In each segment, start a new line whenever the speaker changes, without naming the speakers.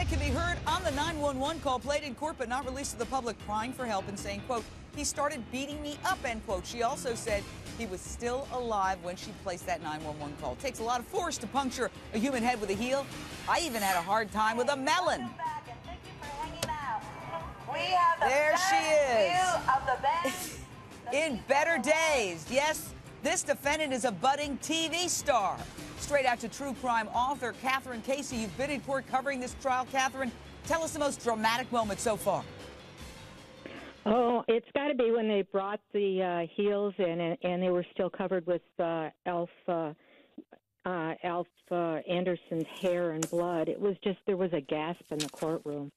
defendant can be heard on the 911 call played in court but not released to the public, crying for help and saying, quote, he started beating me up, end quote. She also said he was still alive when she placed that 911 call. It takes a lot of force to puncture a human head with a heel. I even had a hard time with a melon. There she is. In better days. Yes, this defendant is a budding TV star. Straight Out to True Crime author Catherine Casey, you've been in court covering this trial. Catherine, tell us the most dramatic moment so far.
Oh, it's got to be when they brought the heels in and they were still covered with Alf Anderson's hair and blood. It was just, there was a gasp in the courtroom.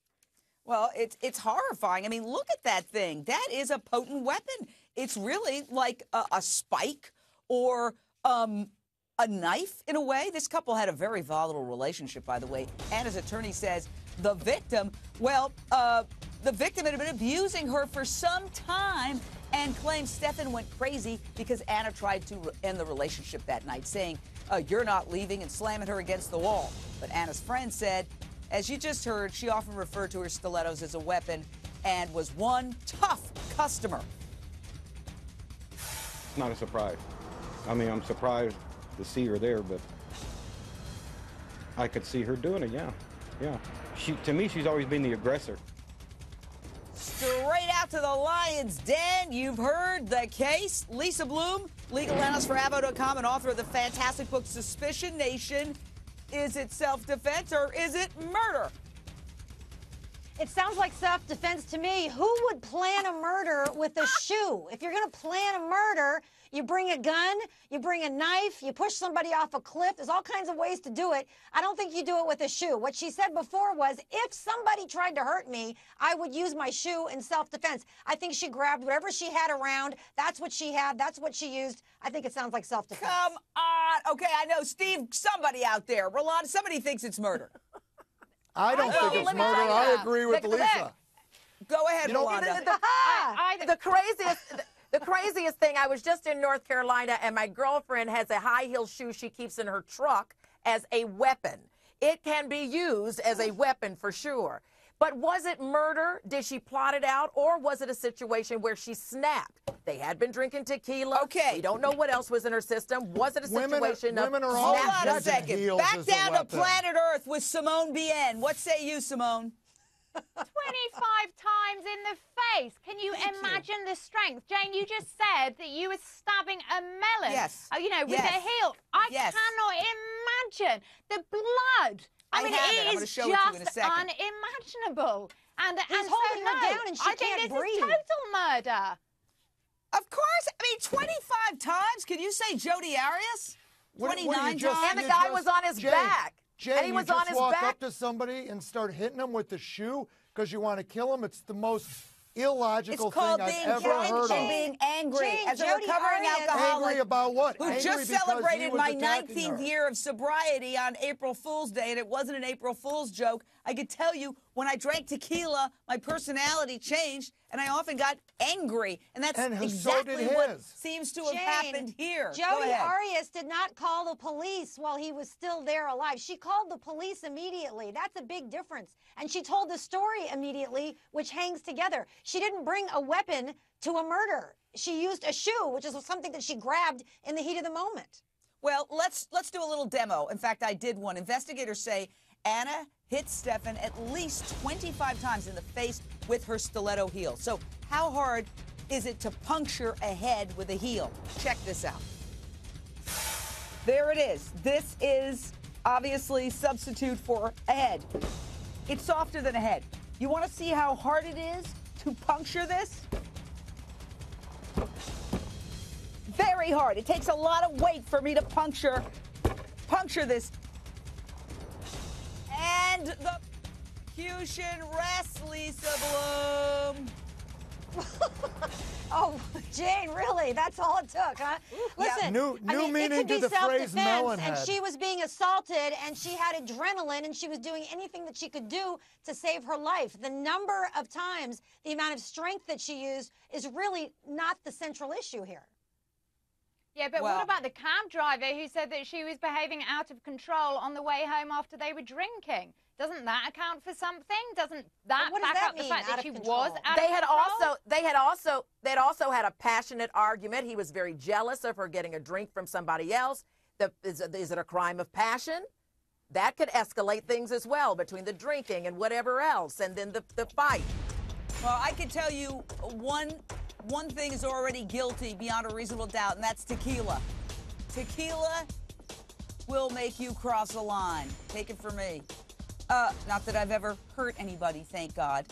Well, it's horrifying. I mean, look at that thing. That is a potent weapon. It's really like a spike or a knife in a way. This couple had a very volatile relationship, by the way. Anna's attorney says the victim, the victim had been abusing her for some time and claims Stefan went crazy because Anna tried to end the relationship that night, saying, you're not leaving, and slamming her against the wall. But Anna's friend said, as you just heard, she often referred to her stilettos as a weapon and was one tough customer.
It's not a surprise. I mean, I'm surprised to see her there, but I could see her doing it, yeah. To me, she's always been the aggressor.
Straight out to the lion's den. You've heard the case. Lisa Bloom, legal analyst for Avo.com and author of the fantastic book Suspicion Nation. Is it self-defense or is it murder?
It sounds like self-defense to me. Who would plan a murder with a shoe? If you're going to plan a murder, you bring a gun, you bring a knife, you push somebody off a cliff. There's all kinds of ways to do it. I don't think you do it with a shoe. What she said before was, if somebody tried to hurt me, I would use my shoe in self-defense. I think she grabbed whatever she had around. That's what she had. That's what she used. I think it sounds like self-defense.
Come on. Okay, I know, Steve, somebody out there. Rolanda, somebody thinks it's murder.
I don't think it's murder. I agree with Lisa.
Go ahead, Rolanda.
The craziest thing, I was just in North Carolina, and my girlfriend has a high-heel shoe she keeps in her truck as a weapon. It can be used as a weapon for sure. But was it murder? Did she plot it out? Or was it a situation where she snapped? They had been drinking tequila.
Okay.
We don't know what else was in her system. Was it a situation of
women are
Hold
always
on a second.
heels
Back
as a
down to
weapon.
planet Earth with Simone Bien. What say you, Simone?
25 times in the face. Can you imagine the strength? Jane, you just said that you were stabbing a melon.
Yes.
You know, with
Yes.
a heel. I
Yes.
cannot imagine the blood. I mean,
have it. I'm
it
gonna
is
show it to you in a
just
second.
unimaginable. And
He's
so,
holding her
no,
down and she
I
can't
think
breathe.
this is total murder.
Of course. I mean, 25 times? Can you say Jodi Arias?
What do you
29
just-
times?
And the
you
guy
just-
was on his
Jane,
back.
Jane,
And he was
you
on
just
his
walk
back.
up to somebody and start hitting them with the shoe because you want to kill them. It's the most illogical
It's called
thing
being
I've ever
drunk
heard
and
of.
being angry.
Jane,
As a
Jodi
recovering
Arias-
alcoholic
Angry about what?
who
Angry
just
because he
celebrated
was
my
attacking
19th
her.
year of sobriety on April Fool's Day, and it wasn't an April Fool's joke, I could tell you when I drank tequila, my personality changed, and I often got angry. And that's
And so
exactly
did
what
his.
seems to have
Jane,
happened here. Go
Jodi
ahead.
Arias did not call the police while he was still there alive. She called the police immediately. That's a big difference. And she told the story immediately, which hangs together. She didn't bring a weapon to a murder. She used a shoe, which is something that she grabbed in the heat of the moment.
Well, let's do a little demo. In fact, I did one. Investigators say Anna hit Stefan at least 25 times in the face with her stiletto heel. So how hard is it to puncture a head with a heel? Check this out. There it is. This is obviously substitute for a head. It's softer than a head. You want to see how hard it is to puncture this? Very hard. It takes a lot of weight for me to puncture this. And the execution rests, Lisa Bloom.
Oh, Jane, really? That's all it took, huh? Listen,
New
it
meaning
could
to
be
the phrase
self-defense,
melon
and
head.
she was being assaulted, and she had adrenaline, and she was doing anything that she could do to save her life. The number of times, the amount of strength that she used is really not the central issue here.
Yeah, but
Well-
what about the cab driver who said that she was behaving out of control on the way home after they were drinking? Doesn't that account for something? Doesn't that
what does
back
that
up the
mean,
fact
out
that
of
she
control?
was out
They
of
had
control?
also had a passionate argument. He was very jealous of her getting a drink from somebody else. Is it a crime of passion? That could escalate things as well between the drinking and whatever else, and then the fight.
Well, I can tell you one thing is already guilty beyond a reasonable doubt, and that's tequila. Tequila will make you cross a line. Take it from me. Not that I've ever hurt anybody, thank God.